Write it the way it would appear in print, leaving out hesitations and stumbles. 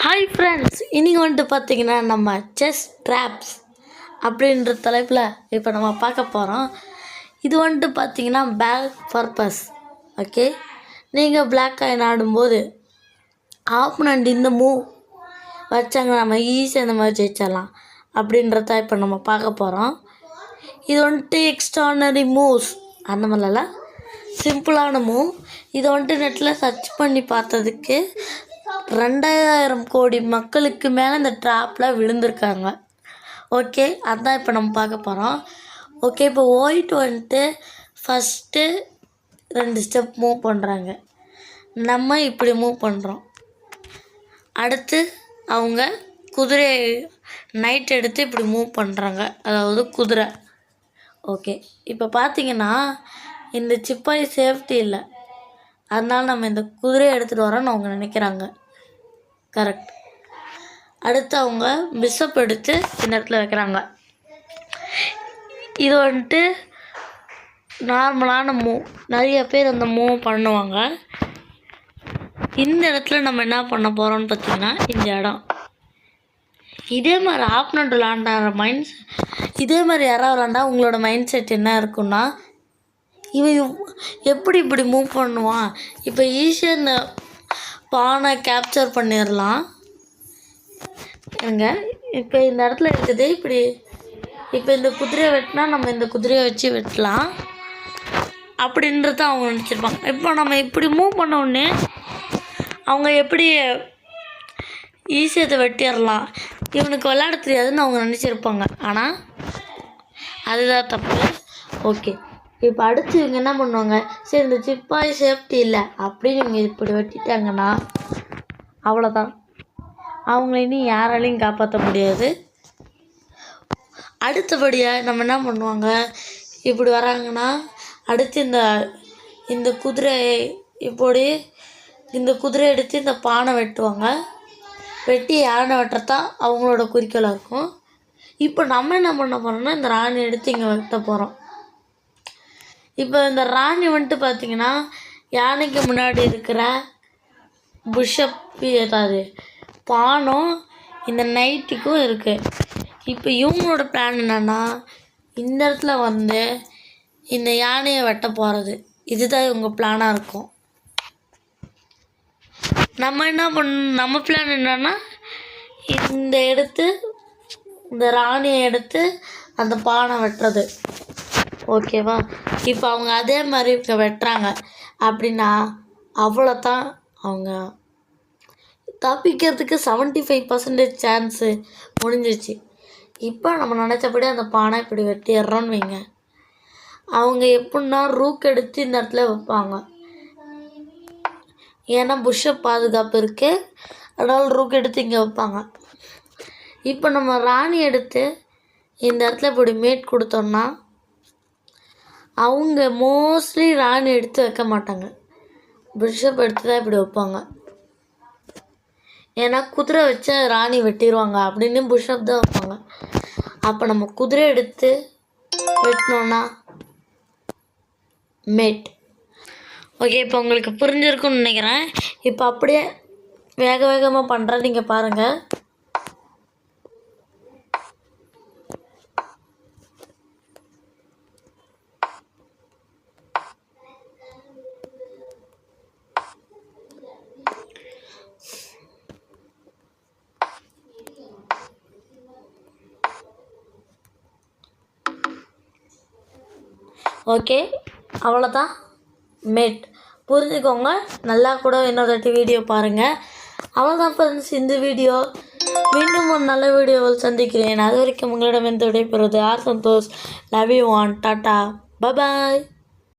Hi friends, இன்றைக்கி வந்துட்டு பார்த்திங்கன்னா நம்ம செஸ் ட்ராப்ஸ் அப்படின்ற தலைப்பில் இப்போ நம்ம பார்க்க போகிறோம். இது வந்துட்டு பார்த்திங்கன்னா பேக் பர்பஸ். ஓகே, நீங்கள் பிளாக் காயின் ஆடும்போது ஆப்போனண்ட் இந்த மூவ் வச்சாங்க நம்ம ஈஸியாக இந்த மாதிரி ஜெயிச்சிடலாம் அப்படின்றத இப்போ நம்ம பார்க்க போகிறோம். இது வந்துட்டு எக்ஸ்ட்ரானரி மூவ்ஸ் அந்த மாதிரிலாம் சிம்பிளான மூவ். இதை வந்துட்டு நெட்டில் சர்ச் பண்ணி பார்த்ததுக்கு 2000 கோடி மக்களுக்கு மேலே இந்த ட்ராப்பில் விழுந்திருக்காங்க. ஓகே, அதுதான் இப்போ நம்ம பார்க்க போகிறோம். ஓகே, இப்போ ஒயிட் வந்துட்டு ஃபஸ்ட்டு 2 ஸ்டெப் மூவ் பண்ணுறாங்க. நம்ம இப்படி மூவ் பண்ணுறோம். அடுத்து அவங்க குதிரை நைட் எடுத்து இப்படி மூவ் பண்ணுறாங்க, அதாவது குதிரை. ஓகே, இப்போ பார்த்திங்கன்னா இந்த சிப்பாய் சேஃப்டி இல்லை, அதனால நம்ம இந்த குதிரையை எடுத்துகிட்டு வரோன்னு அவங்க நினைக்கிறாங்க. கரெக்ட். அடுத்து அவங்க பிஷப் எடுத்து இந்த இடத்துல வைக்கிறாங்க. இது வந்துட்டு நார்மலான மூவ், நிறைய பேர் அந்த மூவ் பண்ணுவாங்க. இந்த இடத்துல நம்ம என்ன பண்ண போகிறோம்னு பார்த்திங்கன்னா இந்த இடம் இதே மாதிரி ஆப்னண்ட் விளாண்டார இதே மாதிரி யாராவது விளாண்டா உங்களோட மைண்ட் செட் என்ன இருக்குன்னா, இவன் எப்படி இப்படி மூவ் பண்ணுவான், இப்போ ஈஸியாக இந்த பானை கேப்சர் பண்ணிடலாம். ஏங்க இப்போ இந்த இடத்துல இருக்குது, இப்படி இப்போ இந்த குதிரையை வெட்டினா நம்ம இந்த குதிரையை வச்சு வெட்டலாம் அப்படின்றத அவங்க நினச்சிருப்பாங்க. இப்போ நம்ம இப்படி மூவ் பண்ண உடனே அவங்க எப்படி ஈஸியாக வெட்டிடலாம், இவனுக்கு விளையாட தெரியாதுன்னு அவங்க நினச்சிருப்பாங்க. ஆனால் அதுதான் தப்பு. ஓகே, இப்போ அடுத்து இவங்க என்ன பண்ணுவாங்க, சரி இந்த சிப்பாய் சேஃப்டி இல்லை அப்படின்னு இவங்க இப்படி வெட்டிட்டாங்கன்னா அவ்வளோதான், அவங்கள இனி யாராலையும் காப்பாற்ற முடியாது. அடுத்தபடியாக நம்ம என்ன பண்ணுவாங்க, இப்படி வராங்கன்னா அடுத்து இந்த குதிரையை இப்படி இந்த குதிரையை எடுத்து இந்த பானை வெட்டுவாங்க. வெட்டி யானை வெட்டுறதான் அவங்களோட குறிக்கோளாக இருக்கும். இப்போ நம்ம என்ன பண்ண போகிறோம்னா இந்த ராணி எடுத்து இங்கே வெட்ட போகிறோம். இப்போ இந்த ராணி வந்துட்டு பார்த்திங்கன்னா யானைக்கு முன்னாடி இருக்கிற பிஷப் ஏதாவது பானம் இந்த நைட்டுக்கும் இருக்குது. இப்போ இவங்களோட பிளான் என்னென்னா இந்த இடத்துல வந்து இந்த யானையை வெட்ட போகிறது, இதுதான் இவங்க பிளானாக இருக்கும். நம்ம பிளான் என்னென்னா இந்த ராணியை எடுத்து அந்த பானை வெட்டுறது. ஓகேவா, இப்போ அவங்க அதே மாதிரி இப்போ வெட்டுறாங்க அப்படின்னா அவ்வளோதான், அவங்க தப்பிக்கிறதுக்கு 75% சான்ஸு முடிஞ்சிச்சு. இப்போ நம்ம நினச்சபடி அந்த பானை இப்படி வெட்டிடுறோன்னு வைங்க, அவங்க எப்படின்னா ரூக் எடுத்து இந்த இடத்துல வைப்பாங்க. ஏன்னா புஷ்ஷப் பாதுகாப்பு இருக்குது, அதனால் ரூக் எடுத்து இங்கே வைப்பாங்க. இப்போ நம்ம ராணி எடுத்து இந்த இடத்துல இப்படி மேட் கொடுத்தோம்னா அவங்க மோஸ்ட்லி ராணி எடுத்து வைக்க மாட்டாங்க, பிஷப் எடுத்து தான் இப்படி வைப்பாங்க. ஏன்னா குதிரை வச்சா ராணி வெட்டிடுவாங்க அப்படின்னு பிஷப் தான் வைப்பாங்க. அப்போ நம்ம குதிரை எடுத்து வெட்டினோன்னா மேட். ஓகே, இப்போ உங்களுக்கு புரிஞ்சிருக்குன்னு நினைக்கிறேன். இப்போ அப்படியே வேகமாக பண்ணுறேன், நீங்கள் பாருங்கள். ஓகே, அவ்வளோதான் மேட். புரிஞ்சுக்கோங்க, நல்லா கூட இன்னொரு வீடியோ பாருங்கள். அவ்வளோதான் ஃப்ரெண்ட்ஸ், இந்த வீடியோ. மீண்டும் ஒரு நல்ல வீடியோவில் சந்திக்கிறேன். அது வரைக்கும் உங்களிடம் விடைபெறுவது R Santhosh. Love you all. டாட்டா, பை பாய்.